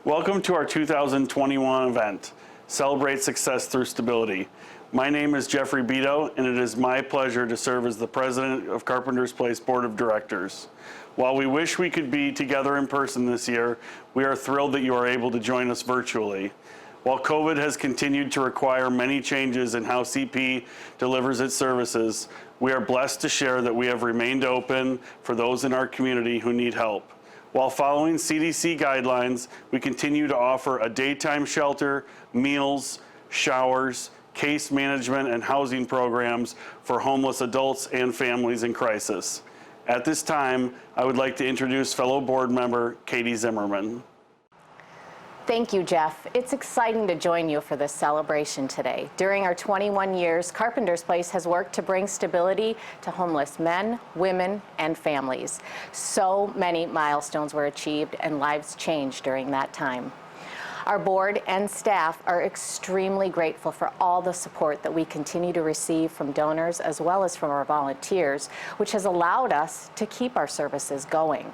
Welcome to our 2021 event, Celebrate Success Through Stability. My name is Jeffrey Beto, and it is my pleasure to serve as the president of Carpenter's Place Board of Directors. While we wish we could be together in person this year, we are thrilled that you are able to join us virtually. While COVID has continued to require many changes in how CP delivers its services, we are blessed to share that we have remained open for those in our community who need help. While following CDC guidelines, we continue to offer a daytime shelter, meals, showers, case management, and housing programs for homeless adults and families in crisis. At this time, I would like to introduce fellow board member Katie Zimmerman. Thank you, Jeff. It's exciting to join you for this celebration today. During our 21 years, Carpenter's Place has worked to bring stability to homeless men, women, and families. So many milestones were achieved and lives changed during that time. Our board and staff are extremely grateful for all the support that we continue to receive from donors as well as from our volunteers, which has allowed us to keep our services going.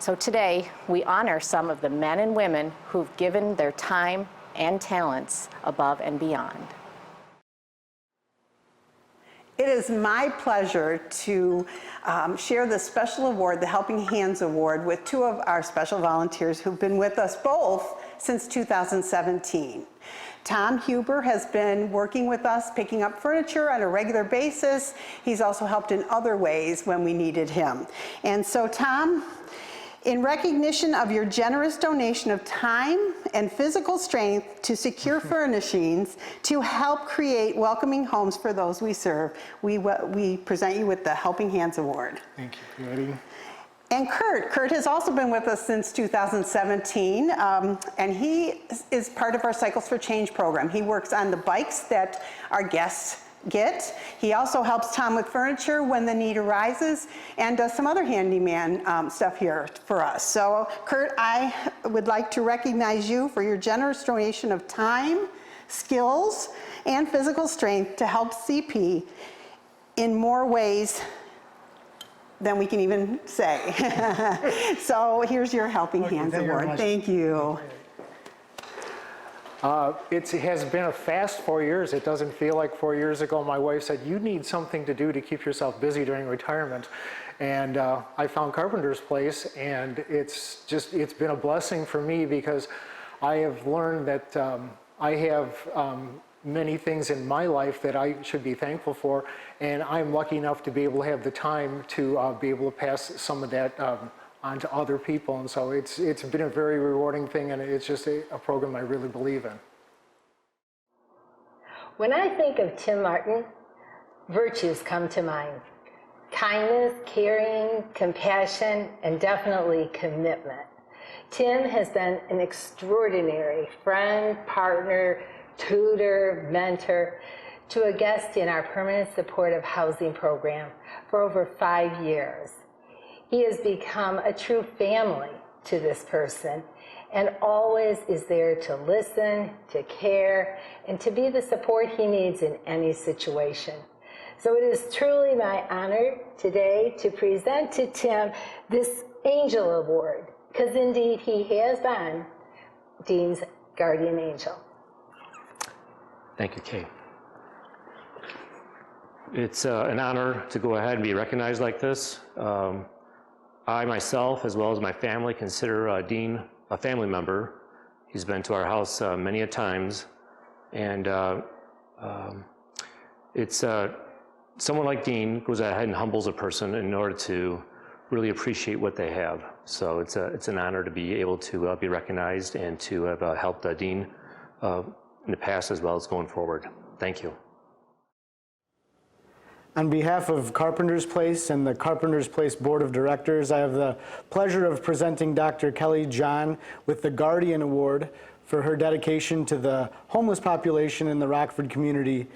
So today, we honor some of the men and women who've given their time and talents above and beyond. It is my pleasure to share the special award, the Helping Hands Award, with two of our special volunteers who've been with us both since 2017. Tom Huber has been working with us, picking up furniture on a regular basis. He's also helped in other ways when we needed him. And so, Tom, in recognition of your generous donation of time and physical strength to secure furnishings to help create welcoming homes for those we serve, we present you with the Helping Hands Award. Thank you, Patty. And Kurt has also been with us since 2017, and he is part of our Cycles for Change program. He works on the bikes that our guests get. He also helps Tom with furniture when the need arises and does some other handyman stuff here for us. So Kurt, I would like to recognize you for your generous donation of time, skills, and physical strength to help CP in more ways than we can even say. So here's your Helping Hands Award. Thank you. It has been a fast 4 years. It doesn't feel like 4 years ago. My wife said, you need something to do to keep yourself busy during retirement. And I found Carpenter's Place, and it's been a blessing for me because I have learned that I have many things in my life that I should be thankful for, and I'm lucky enough to be able to have the time to be able to pass some of that on to other people, and so it's been a very rewarding thing, and it's just a program I really believe in. When I think of Tim Martin, virtues come to mind. Kindness, caring, compassion, and definitely commitment. Tim has been an extraordinary friend, partner, tutor, mentor to a guest in our permanent supportive housing program for over 5 years. He has become a true family to this person and always is there to listen, to care, and to be the support he needs in any situation. So it is truly my honor today to present to Tim this Angel Award, because indeed he has been Dean's guardian angel. Thank you, Kate. It's an honor to go ahead and be recognized like this. I myself, as well as my family, consider Dean a family member. He's been to our house many a times, and it's someone like Dean goes ahead and humbles a person in order to really appreciate what they have. So it's an honor to be able to be recognized and to have helped Dean in the past as well as going forward. Thank you. On behalf of Carpenter's Place and the Carpenter's Place Board of Directors, I have the pleasure of presenting Dr. Kelly John with the Guardian Award for her dedication to the homeless population in the Rockford community.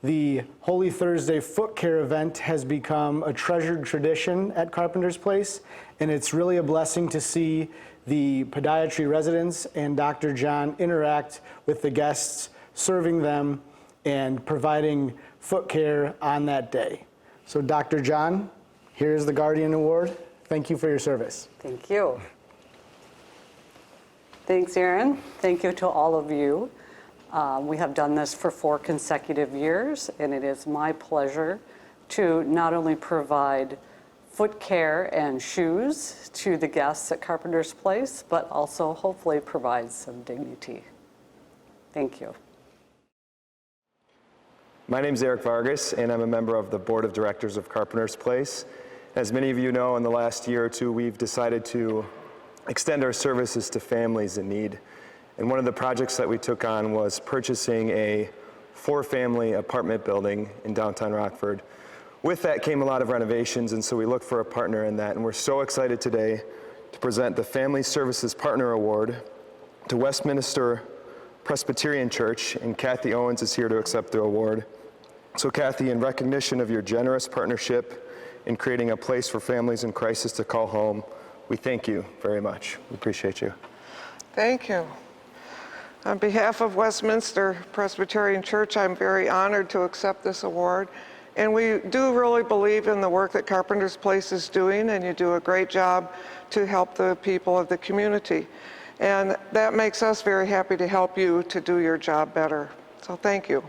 The Holy Thursday Foot Care event has become a treasured tradition at Carpenter's Place, and it's really a blessing to see the podiatry residents and Dr. John interact with the guests, serving them and providing foot care on that day. So Dr. John, here's the Guardian Award. Thank you for your service. Thank you. Thanks, Erin. Thank you to all of you. We have done this for 4 consecutive years, and it is my pleasure to not only provide foot care and shoes to the guests at Carpenter's Place, but also hopefully provide some dignity. Thank you. My name is Eric Vargas, and I'm a member of the Board of Directors of Carpenter's Place. As many of you know, in the last year or two, we've decided to extend our services to families in need. And one of the projects that we took on was purchasing a 4-family apartment building in downtown Rockford. With that came a lot of renovations, and so we looked for a partner in that. And we're so excited today to present the Family Services Partner Award to Westminster Presbyterian Church, and Kathy Owens is here to accept the award. So Kathy, in recognition of your generous partnership in creating a place for families in crisis to call home, we thank you very much. We appreciate you. Thank you. On behalf of Westminster Presbyterian Church, I'm very honored to accept this award. And we do really believe in the work that Carpenter's Place is doing, and you do a great job to help the people of the community. And that makes us very happy to help you to do your job better. So thank you.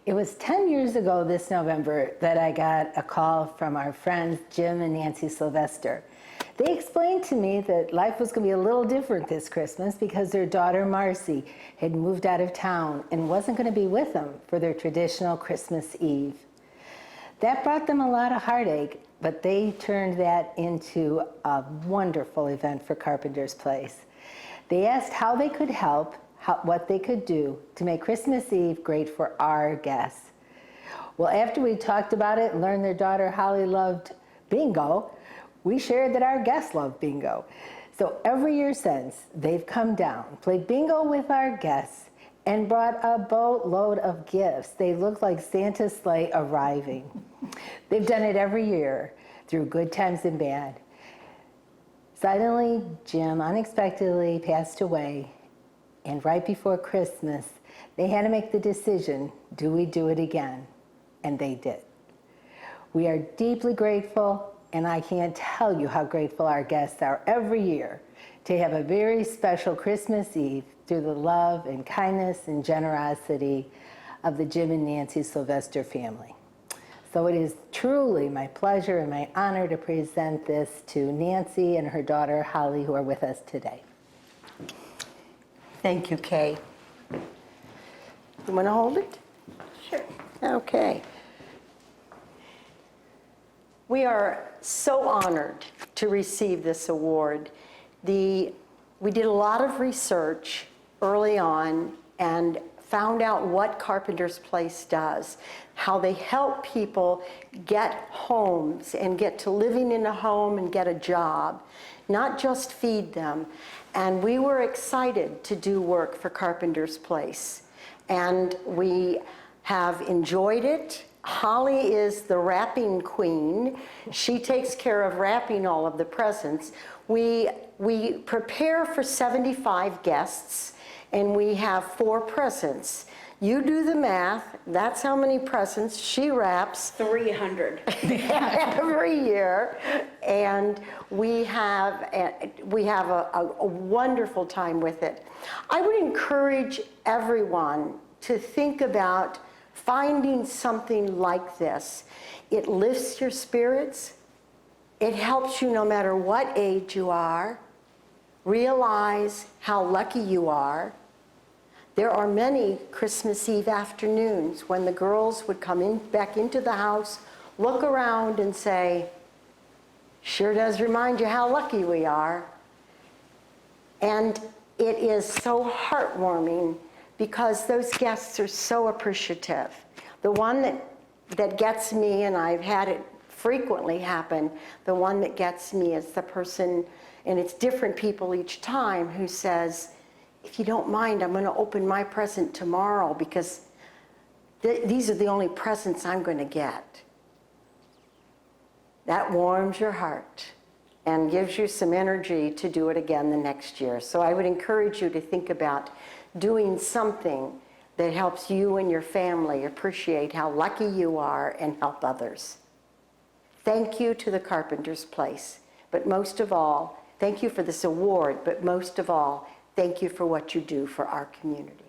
It was 10 years ago this November that I got a call from our friends Jim and Nancy Sylvester. They explained to me that life was going to be a little different this Christmas because their daughter Marcy had moved out of town and wasn't going to be with them for their traditional Christmas Eve. That brought them a lot of heartache, but they turned that into a wonderful event for Carpenter's Place. They asked how they could help, what they could do to make Christmas Eve great for our guests. Well, after we talked about it and learned their daughter Holly loved bingo, we shared that our guests love bingo. So every year since, they've come down, played bingo with our guests, and brought a boatload of gifts. They look like Santa's sleigh arriving. They've done it every year through good times and bad. Suddenly, Jim unexpectedly passed away, and right before Christmas, they had to make the decision, do we do it again? And they did. We are deeply grateful, and I can't tell you how grateful our guests are every year to have a very special Christmas Eve through the love and kindness and generosity of the Jim and Nancy Sylvester family. So it is truly my pleasure and my honor to present this to Nancy and her daughter Holly, who are with us today. Thank you, Kay. You want to hold it? Sure. Okay. We are so honored to receive this award. We did a lot of research early on and found out what Carpenter's Place does, how they help people get homes and get to living in a home and get a job, not just feed them. And we were excited to do work for Carpenter's Place. And we have enjoyed it. Holly is the wrapping queen. She takes care of wrapping all of the presents. We prepare for 75 guests, and we have 4 presents. You do the math. That's how many presents she wraps. 300. Every year. And we have a wonderful time with it. I would encourage everyone to think about finding something like this. It lifts your spirits. It helps you no matter what age you are. Realize how lucky you are. There are many Christmas Eve afternoons when the girls would come back into the house, look around and say, sure does remind you how lucky we are. And it is so heartwarming because those guests are so appreciative. The one that gets me, and I've had it frequently happen, the one that gets me is the person, and it's different people each time, who says, if you don't mind, I'm going to open my present tomorrow because these are the only presents I'm going to get. That warms your heart and gives you some energy to do it again the next year. So I would encourage you to think about doing something that helps you and your family appreciate how lucky you are and help others. Thank you to the Carpenter's Place, but most of all, Thank you for this award, but most of all, thank you for what you do for our community.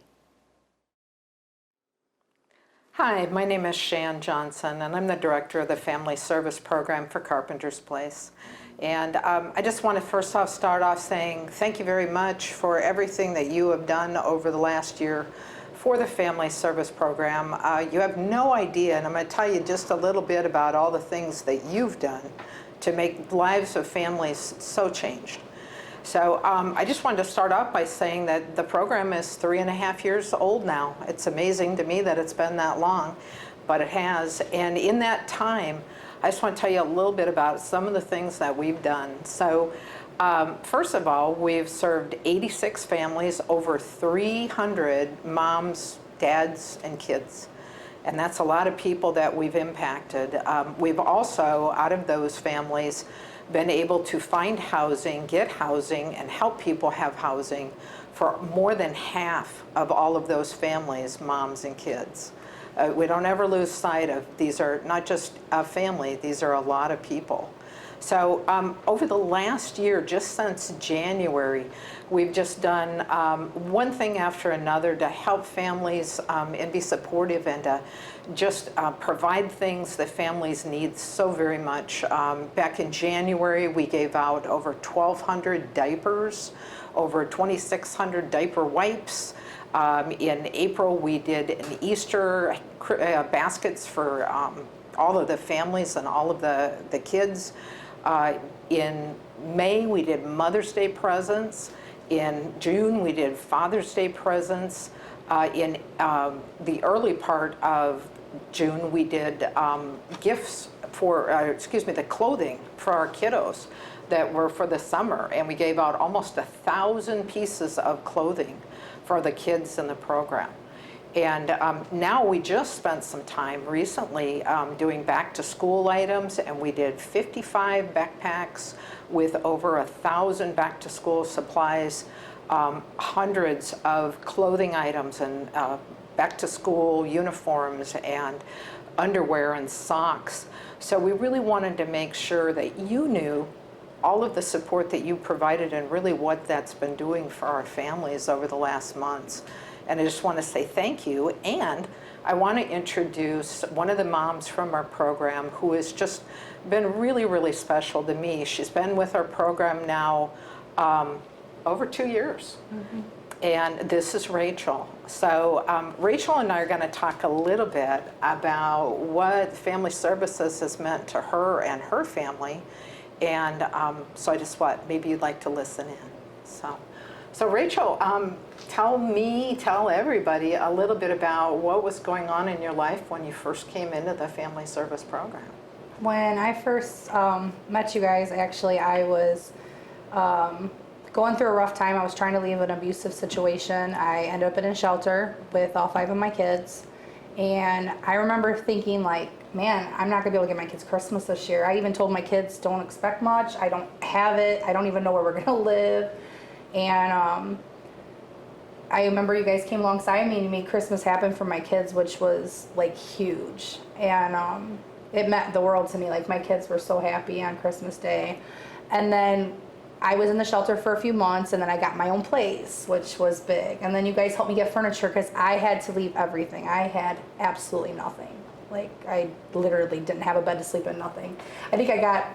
Hi, my name is Shan Johnson, and I'm the director of the Family Service Program for Carpenter's Place. And I just want to first off start off saying thank you very much for everything that you have done over the last year for the Family Service Program. You have no idea, and I'm going to tell you just a little bit about all the things that you've done to make the lives of families so changed. So I just wanted to start off by saying that the program is 3.5 years old now. It's amazing to me that it's been that long, but it has. And in that time, I just want to tell you a little bit about some of the things that we've done. So first of all, we've served 86 families, over 300 moms, dads, and kids. And that's a lot of people that we've impacted. We've also, out of those families, been able to find housing, get housing, and help people have housing for more than half of all of those families, moms and kids. We don't ever lose sight of these are not just a family, these are a lot of people. So over the last year, just since January, we've just done one thing after another to help families and be supportive and to just provide things that families need so very much. Back in January, we gave out over 1,200 diapers, over 2,600 diaper wipes. In April, we did an Easter baskets for all of the families and all of the kids. In May, we did Mother's Day presents. In June, we did Father's Day presents. In the early part of June, we did gifts for, the clothing for our kiddos that were for the summer. And we gave out almost 1,000 pieces of clothing for the kids in the program. And now we just spent some time recently doing back to school items, and we did 55 backpacks with over 1,000 back to school supplies, hundreds of clothing items and back to school uniforms and underwear and socks. So we really wanted to make sure that you knew all of the support that you provided and really what that's been doing for our families over the last months. And I just want to say thank you. And I want to introduce one of the moms from our program who has just been really, really special to me. She's been with our program now over 2 years. Mm-hmm. And this is Rachel. So Rachel and I are going to talk a little bit about what Family Services has meant to her and her family. And so I just thought maybe you'd like to listen in. So Rachel, tell everybody a little bit about what was going on in your life when you first came into the Family Service Program. When I first met you guys, actually, I was going through a rough time. I was trying to leave an abusive situation. I ended up in a shelter with all 5 of my kids. And I remember thinking, like, man, I'm not going to be able to get my kids Christmas this year. I even told my kids, don't expect much. I don't have it. I don't even know where we're going to live. And I remember you guys came alongside me and made Christmas happen for my kids, which was like huge. And it meant the world to me. Like, my kids were so happy on Christmas Day. And then I was in the shelter for a few months, and then I got my own place, which was big. And then you guys helped me get furniture because I had to leave everything. I had absolutely nothing. Like, I literally didn't have a bed to sleep in, nothing. I think I got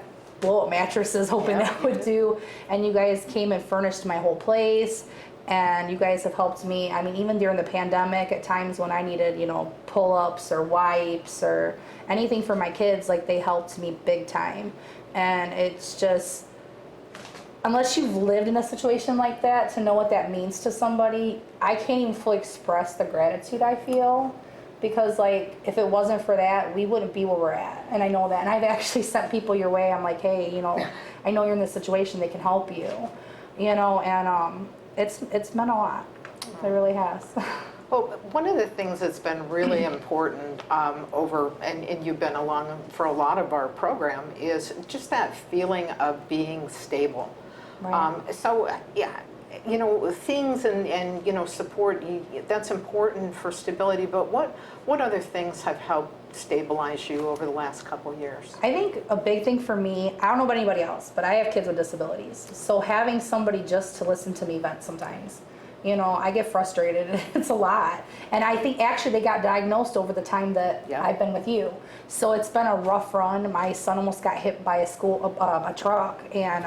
blow-up mattresses, hoping that would do. And you guys came and furnished my whole place. And you guys have helped me. I mean, even during the pandemic, at times when I needed, pull-ups or wipes or anything for my kids, like, they helped me big time. And it's just, unless you've lived in a situation like that to know what that means to somebody, I can't even fully express the gratitude I feel. Because, like, if it wasn't for that, we wouldn't be where we're at. And I know that. And I've actually sent people your way. I'm like, hey, I know you're in this situation. They can help you. And it's meant a lot. It really has. Well, one of the things that's been really important and you've been along for a lot of our program is just that feeling of being stable. Right. things and support, that's important for stability, but what other things have helped stabilize you over the last couple of years? I think a big thing for me, I don't know about anybody else, but I have kids with disabilities. So having somebody just to listen to me vent sometimes, I get frustrated. It's a lot. And I think actually they got diagnosed over the time that I've been with you. So it's been a rough run. My son almost got hit by a truck, and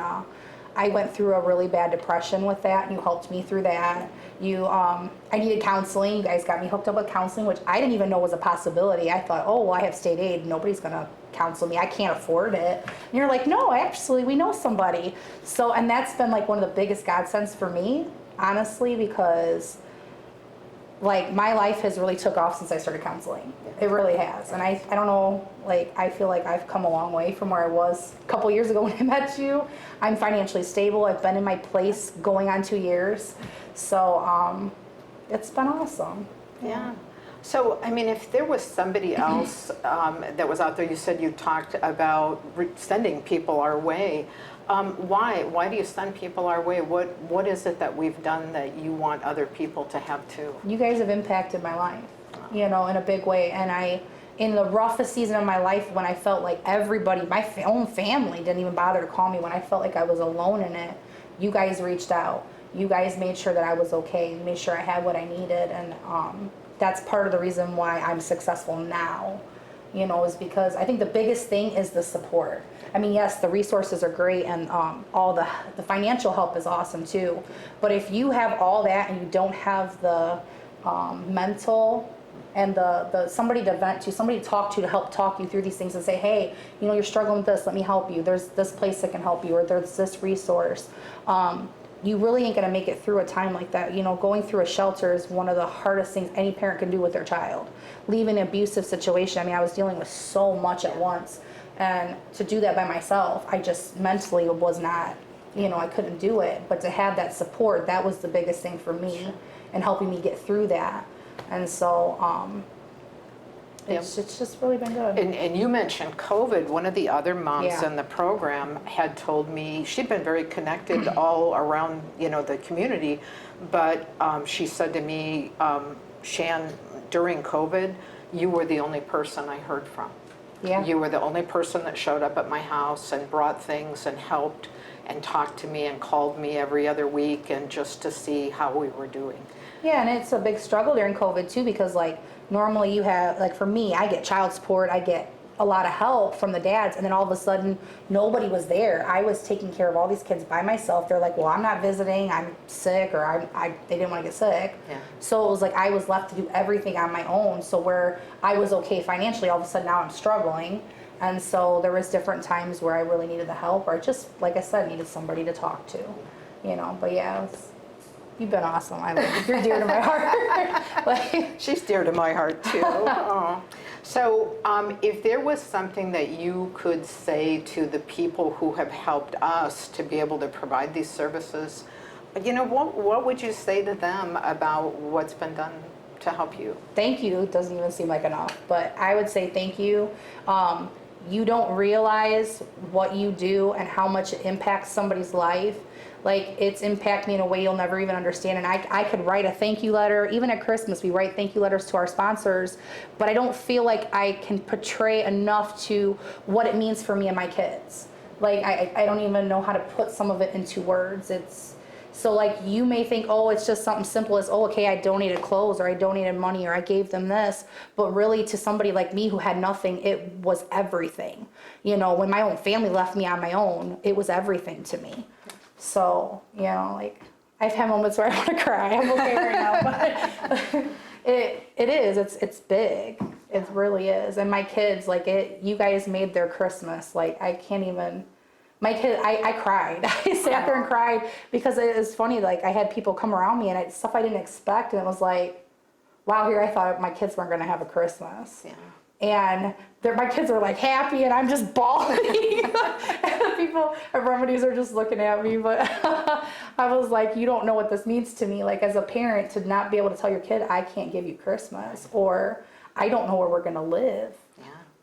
I went through a really bad depression with that, and you helped me through that. I needed counseling. You guys got me hooked up with counseling, which I didn't even know was a possibility. I thought, oh, well, I have state aid. Nobody's going to counsel me. I can't afford it. And you're like, no, actually, we know somebody. So, and that's been like one of the biggest godsends for me, honestly, because like my life has really took off since I started counseling. It really has. And I don't know, like I feel like I've come a long way from where I was a couple years ago when I met you. I'm financially stable. I've been in my place going on 2 years. So it's been awesome. Yeah. So, I mean, if there was somebody else that was out there, you said you talked about sending people our way. Why do you send people our way? What is it that we've done that you want other people to have too? You guys have impacted my life, in a big way. And in the roughest season of my life, when I felt like everybody, my own family didn't even bother to call me, when I felt like I was alone in it, you guys reached out. You guys made sure that I was okay, made sure I had what I needed. And that's part of the reason why I'm successful now, is because I think the biggest thing is the support. I mean, yes, the resources are great, and all the financial help is awesome too. But if you have all that and you don't have the mental and the somebody to vent to, somebody to talk to help talk you through these things and say, hey, you're struggling with this, let me help you. There's this place that can help you, or there's this resource. You really ain't gonna make it through a time like that. Going through a shelter is one of the hardest things any parent can do with their child. Leaving an abusive situation, I mean, I was dealing with so much at once. And to do that by myself, I just mentally was not, I couldn't do it. But to have that support, that was the biggest thing for me and helping me get through that. And so it's just really been good. And you mentioned COVID. One of the other moms in the program had told me, she'd been very connected all around, the community, but she said to me, Shan, during COVID, you were the only person I heard from. Yeah. You were the only person that showed up at my house and brought things and helped and talked to me and called me every other week, and just to see how we were doing. Yeah, and it's a big struggle during COVID too, because normally you have, for me, I get child support, I get a lot of help from the dads, and then all of a sudden nobody was there. I was taking care of all these kids by myself. They're like, well, I'm not visiting, I'm sick, or they didn't want to get sick. Yeah. So it was like I was left to do everything on my own. So where I was okay financially, all of a sudden now I'm struggling. And so there was different times where I really needed the help, or just, like I said, needed somebody to talk to, but yeah, you've been awesome. I love you. You're dear to my heart. She's dear to my heart too. Oh. So if there was something that you could say to the people who have helped us to be able to provide these services, what would you say to them about what's been done to help you? Thank you doesn't even seem like enough, but I would say thank you. You don't realize what you do and how much it impacts somebody's life. It's impacted me in a way you'll never even understand. And I could write a thank you letter. Even at Christmas, we write thank you letters to our sponsors, but I don't feel like I can portray enough to what it means for me and my kids. I don't even know how to put some of it into words. So you may think, oh, it's just something simple as, oh, okay, I donated clothes, or I donated money, or I gave them this. But really, to somebody like me who had nothing, it was everything. When my own family left me on my own, it was everything to me. So, I've had moments where I want to cry. I'm okay right now, but it is. It's big. It really is. And my kids, you guys made their Christmas. I can't even. My kid, I cried. I sat there and cried because it was funny. I had people come around me and stuff I didn't expect, and it was like, wow, here I thought my kids weren't going to have a Christmas. Yeah. And my kids were happy, and I'm just bawling. And the people at Remedies are just looking at me, but I was like, you don't know what this means to me. As a parent, to not be able to tell your kid, I can't give you Christmas, or I don't know where we're going to live.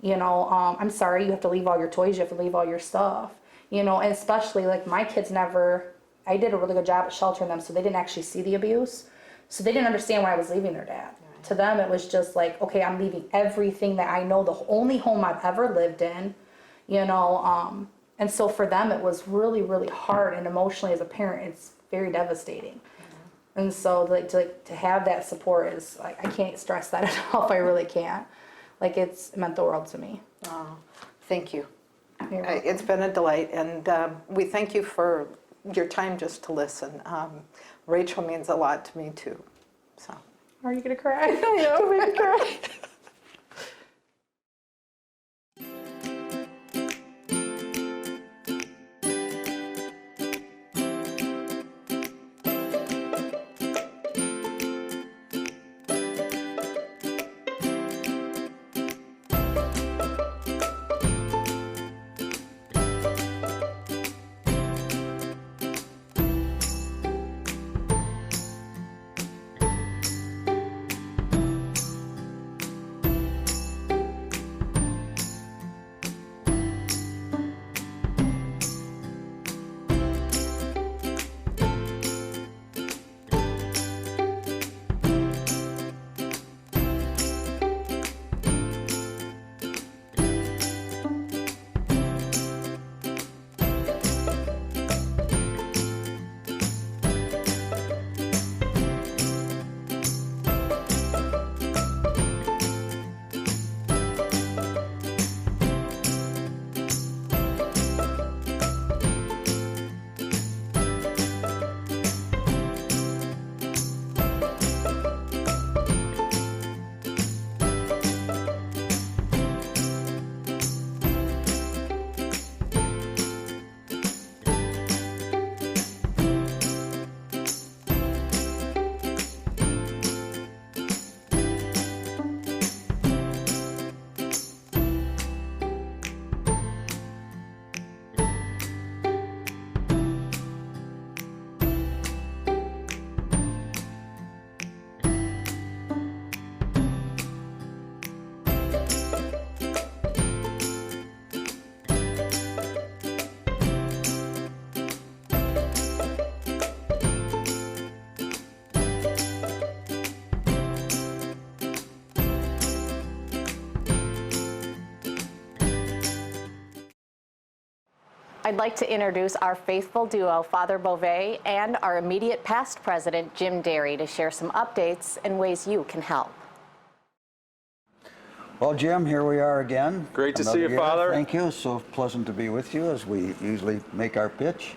Yeah. I'm sorry, you have to leave all your toys, you have to leave all your stuff. And especially my kids never I did a really good job at sheltering them, so they didn't actually see the abuse. So they didn't understand why I was leaving their dad. To them, it was just like, okay, I'm leaving everything that I know, the only home I've ever lived in, you know. And so for them, it was really, really hard, and emotionally as a parent, it's very devastating. And so like to have that support is like, I can't stress that enough. I really can't. Like it meant the world to me. Oh, thank you. You're welcome. It's been a delight, and we thank you for your time just to listen. Rachel means a lot to me too. So. Are you gonna cry? I know, maybe cry. I'd like to introduce our faithful duo, Father Beauvais, and our immediate past president, Jim Derry, to share some updates and ways you can help. Well, Jim, here we are again. Great to see you, Another year. Father. Thank you. So pleasant to be with you as we usually make our pitch.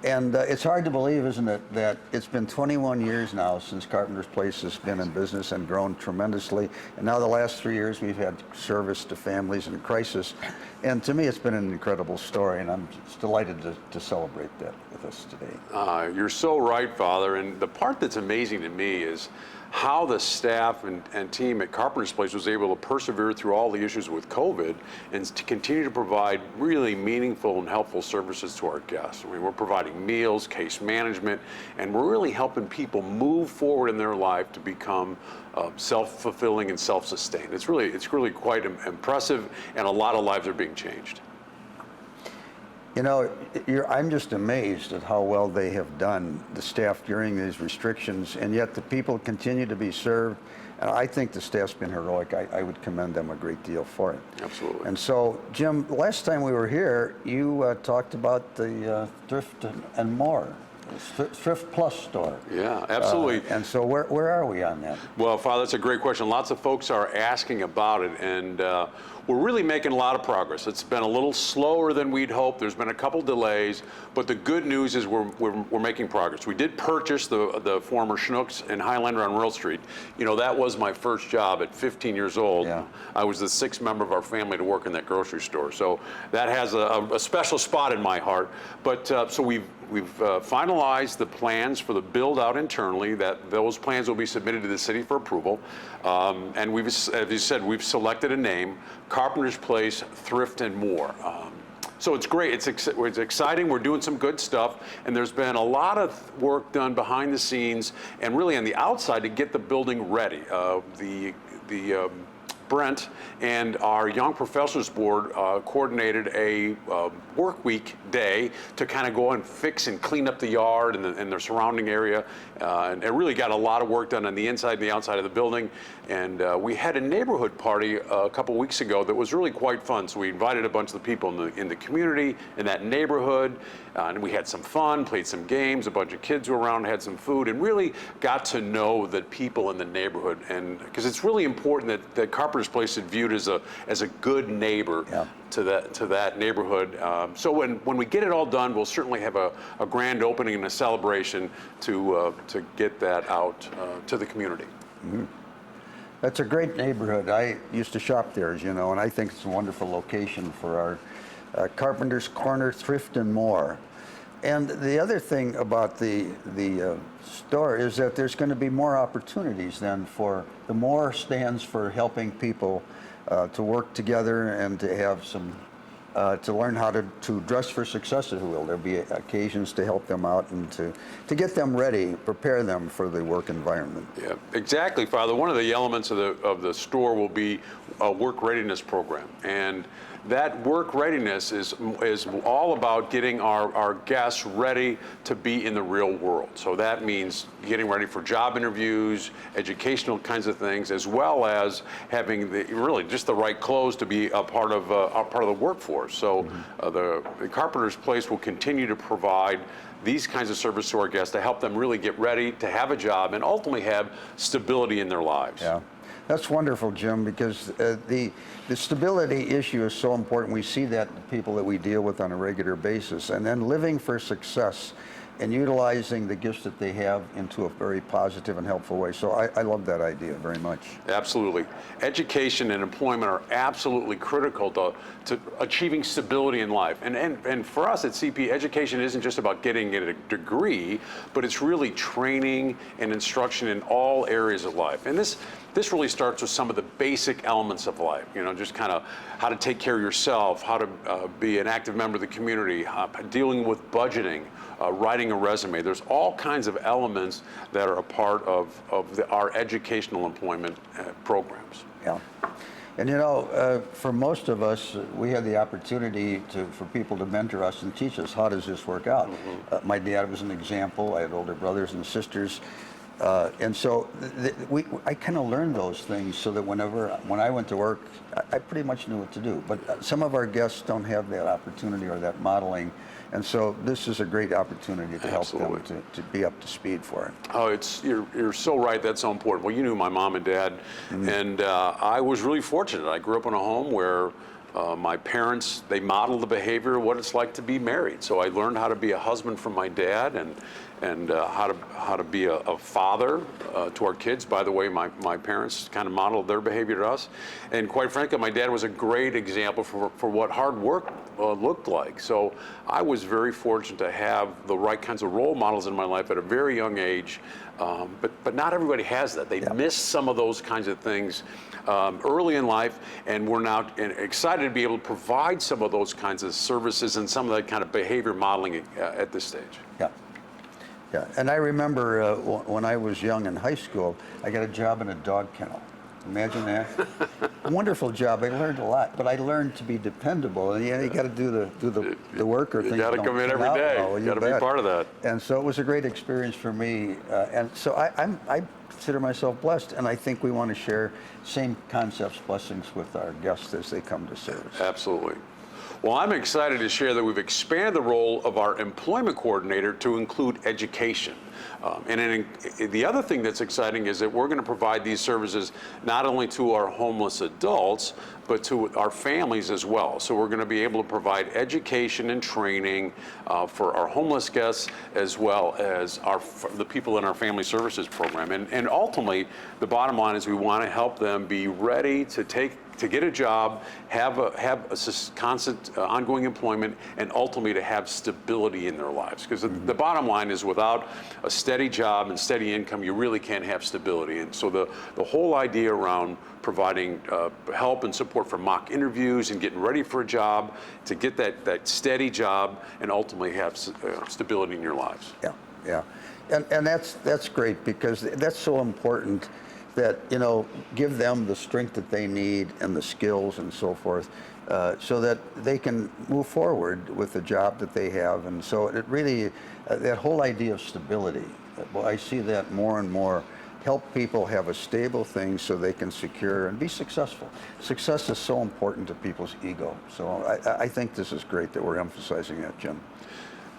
And it's hard to believe, isn't it, that it's been 21 years now since Carpenter's Place has been in business and grown tremendously. And now the last 3 years we've had service to families in crisis. And to me, it's been an incredible story, and I'm just delighted to celebrate that with us today. You're so right, Father. And the part that's amazing to me is how the staff and team at Carpenter's Place was able to persevere through all the issues with COVID and to continue to provide really meaningful and helpful services to our guests. I mean, we're providing meals, case management, and we're really helping people move forward in their life to become self-fulfilling and self-sustained. It's really quite impressive, and a lot of lives are being changed. You know, I'm just amazed at how well they have done, the staff, during these restrictions, and yet the people continue to be served. And I think the staff's been heroic. I would commend them a great deal for it. Absolutely. And so, Jim, last time we were here, you talked about the Thrift and More, Thrift Plus store. Yeah, absolutely. And so where are we on that? Well, Father, that's a great question. Lots of folks are asking about it, and we're really making a lot of progress. It's been a little slower than we'd hoped. There's been a couple delays, but the good news is we're making progress. We did purchase the former Schnucks in Highlander on Rural Street. You know, that was my first job at 15 years old. Yeah. I was the sixth member of our family to work in that grocery store. So that has a special spot in my heart. But so we've finalized the plans for the build out internally. Those plans will be submitted to the city for approval. And we've, as you said, we've selected a name, Carpenter's Place Thrift and More. So it's great. It's exciting. We're doing some good stuff, and there's been a lot of work done behind the scenes and really on the outside to get the building ready. The Brent and our Young Professionals Board coordinated a work week day to kind of go and fix and clean up the yard and the surrounding area. And it really got a lot of work done on the inside and the outside of the building. And we had a neighborhood party a couple weeks ago that was really quite fun. So we invited a bunch of the people in the community, in that neighborhood, and we had some fun, played some games, a bunch of kids were around, had some food, and really got to know the people in the neighborhood. And because it's really important that Carpenter's Place is viewed as a good neighbor to that neighborhood. So when we get it all done, we'll certainly have a grand opening and a celebration to get that out to the community. Mm-hmm. That's a great neighborhood. I used to shop there, as you know, and I think it's a wonderful location for our Carpenter's Corner Thrift and More. And the other thing about the store is that there's going to be more opportunities then for the More stands for helping people to work together and to have some to learn how to dress for success, if you will. There'll be occasions to help them out and to get them ready, prepare them for the work environment. Yeah, exactly, Father. One of the elements of the store will be a work readiness program, and that work readiness is all about getting our guests ready to be in the real world. So that means getting ready for job interviews, educational kinds of things, as well as having really just the right clothes to be a part of the workforce. So the Carpenter's Place will continue to provide these kinds of service to our guests to help them really get ready to have a job and ultimately have stability in their lives. Yeah. That's wonderful, Jim, because the stability issue is so important. We see that in people that we deal with on a regular basis. And then living for success and utilizing the gifts that they have into a very positive and helpful way. So I love that idea very much. Absolutely. Education and employment are absolutely critical to achieving stability in life. And for us at CP, education isn't just about getting a degree, but it's really training and instruction in all areas of life. And this really starts with some of the basic elements of life, just kind of how to take care of yourself, how to be an active member of the community, dealing with budgeting, writing a resume. There's all kinds of elements that are a part of our educational employment programs. Yeah. And for most of us, we had the opportunity for people to mentor us and teach us, how does this work out? My dad was an example. I had older brothers and sisters. And so I kind of learned those things so that when I went to work, I pretty much knew what to do. But some of our guests don't have that opportunity or that modeling. And so this is a great opportunity to help them to be up to speed for it. Oh, you're so right. That's so important. Well, you knew my mom and dad, and I was really fortunate. I grew up in a home where my parents, they modeled the behavior of what it's like to be married. So I learned how to be a husband from my dad and how to be a father to our kids. By the way, my parents kind of modeled their behavior to us. And quite frankly, my dad was a great example for what hard work looked like. So I was very fortunate to have the right kinds of role models in my life at a very young age. But not everybody has that. They miss some of those kinds of things early in life, and we're now excited to be able to provide some of those kinds of services and some of that kind of behavior modeling at this stage. Yeah. Yeah, and I remember when I was young in high school, I got a job in a dog kennel. Imagine that. Wonderful job. I learned a lot, but I learned to be dependable. And you got to do the work, or things you got to come in every day. Well, you got to be part of that. And so it was a great experience for me. And so I consider myself blessed, and I think we want to share same concepts, blessings with our guests as they come to service. Absolutely. Well, I'm excited to share that we've expanded the role of our employment coordinator to include education. The other thing that's exciting is that we're going to provide these services not only to our homeless adults, but to our families as well. So we're going to be able to provide education and training for our homeless guests, as well as the people in our family services program. And ultimately, the bottom line is we want to help them be ready to get a job, have a constant ongoing employment, and ultimately to have stability in their lives. Because the bottom line is, without a steady job and steady income, you really can't have stability. And so the whole idea around providing help and support for mock interviews and getting ready for a job, to get that steady job and ultimately have stability in your lives. Yeah, yeah. And that's great, because that's so important that, you know, give them the strength that they need and the skills and so forth, so that they can move forward with the job that they have. And so it really, that whole idea of stability, well, I see that more and more. Help people have a stable thing so they can secure and be successful. Success is so important to people's ego. So I think this is great that we're emphasizing that, Jim.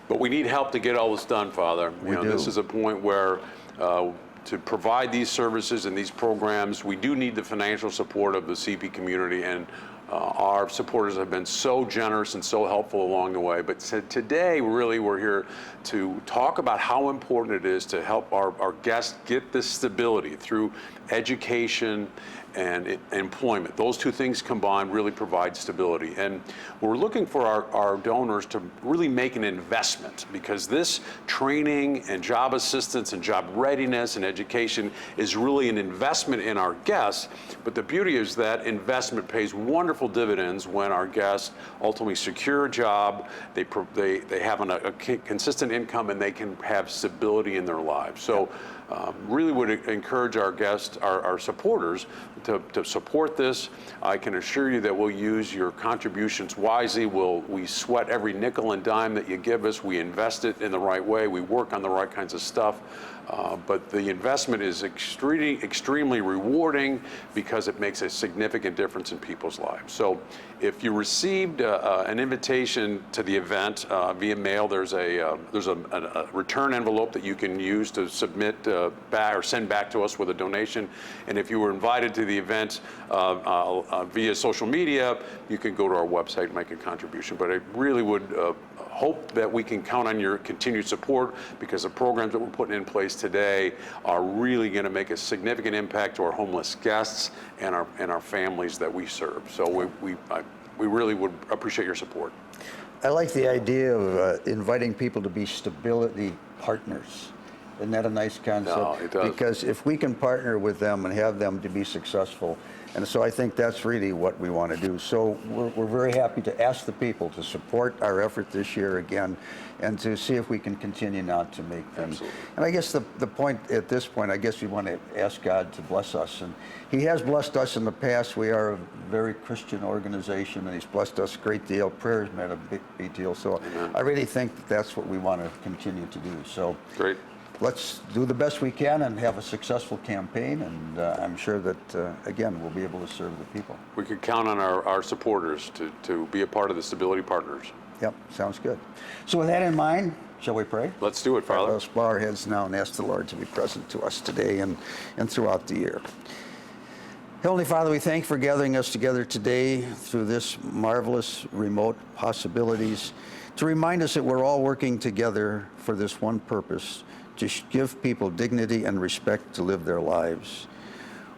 But we need help to get all this done, Father. We do. This is a point where to provide these services and these programs, we do need the financial support of the CP community, and our supporters have been so generous and so helpful along the way. But today, really, we're here to talk about how important it is to help our guests get this stability through education and employment. Those two things combined really provide stability. And we're looking for our donors to really make an investment, because this training and job assistance and job readiness and education is really an investment in our guests. But the beauty is that investment pays wonderful dividends when our guests ultimately secure a job, they have a consistent income, and they can have stability in their lives. So really would encourage our guests, our supporters, to support this. I can assure you that we'll use your contributions wisely. We sweat every nickel and dime that you give us. We invest it in the right way. We work on the right kinds of stuff. But the investment is extremely rewarding, because it makes a significant difference in people's lives. So if you received an invitation to the event via mail, there's a return envelope that you can use to submit back or send back to us with a donation. And if you were invited to the event via social media, you can go to our website and make a contribution. But I really would hope that we can count on your continued support, because the programs that we're putting in place today are really going to make a significant impact to our homeless guests and our families that we serve. So we really would appreciate your support. I like the idea of inviting people to be stability partners. Isn't that a nice concept? No, it does. Because if we can partner with them and have them to be successful, and so I think that's really what we want to do. So we're very happy to ask the people to support our effort this year again, and to see if we can continue now to make things. Absolutely. And I guess the point at this point, I guess we want to ask God to bless us. And He has blessed us in the past. We are a very Christian organization, and He's blessed us a great deal. Prayer's made a big deal. So Amen. I really think that's what we want to continue to do. So Great. let's do the best we can and have a successful campaign, and I'm sure that, again, we'll be able to serve the people. We could count on our supporters to be a part of the Stability Partners. Yep, sounds good. So with that in mind, shall we pray? Let's do it, Father. Let's bow our heads now and ask the Lord to be present to us today and throughout the year. Heavenly Father, we thank you for gathering us together today through this marvelous remote possibilities, to remind us that we're all working together for this one purpose, to give people dignity and respect to live their lives.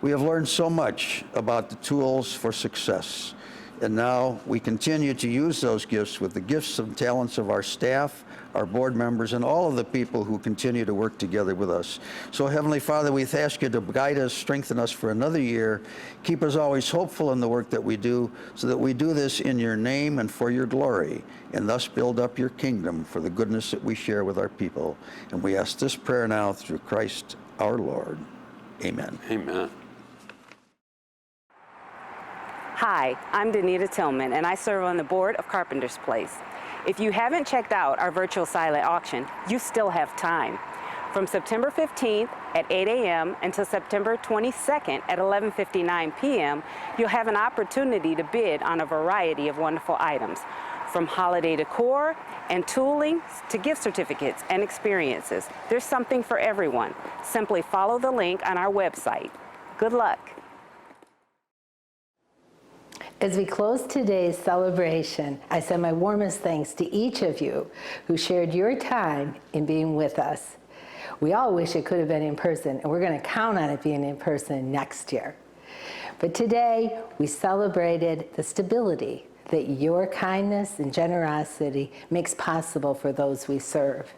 We have learned so much about the tools for success, and now we continue to use those gifts with the gifts and talents of our staff, our board members, and all of the people who continue to work together with us. So Heavenly Father, we ask you to guide us, strengthen us for another year, keep us always hopeful in the work that we do, so that we do this in your name and for your glory, and thus build up your kingdom for the goodness that we share with our people. And we ask this prayer now through Christ our Lord. Amen. Amen. Hi, I'm Danita Tillman, and I serve on the board of Carpenter's Place. If you haven't checked out our virtual silent auction, you still have time. From September 15th at 8 a.m. until September 22nd at 11:59 p.m., you'll have an opportunity to bid on a variety of wonderful items, from holiday decor and tooling to gift certificates and experiences. There's something for everyone. Simply follow the link on our website. Good luck. As we close today's celebration, I send my warmest thanks to each of you who shared your time in being with us. We all wish it could have been in person, and we're going to count on it being in person next year. But today, we celebrated the stability that your kindness and generosity makes possible for those we serve.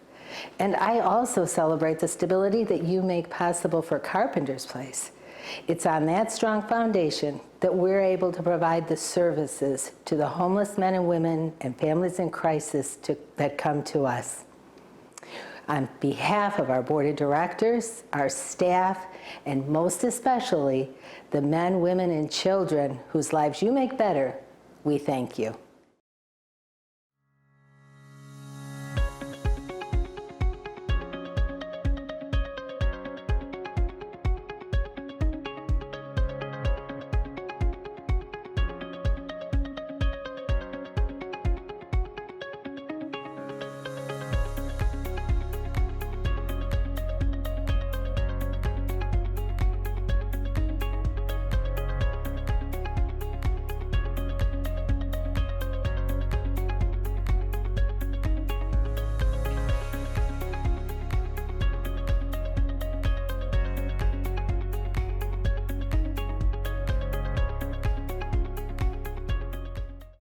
And I also celebrate the stability that you make possible for Carpenter's Place. It's on that strong foundation that we're able to provide the services to the homeless men and women and families in crisis that come to us. On behalf of our board of directors, our staff, and most especially the men, women, and children whose lives you make better, we thank you.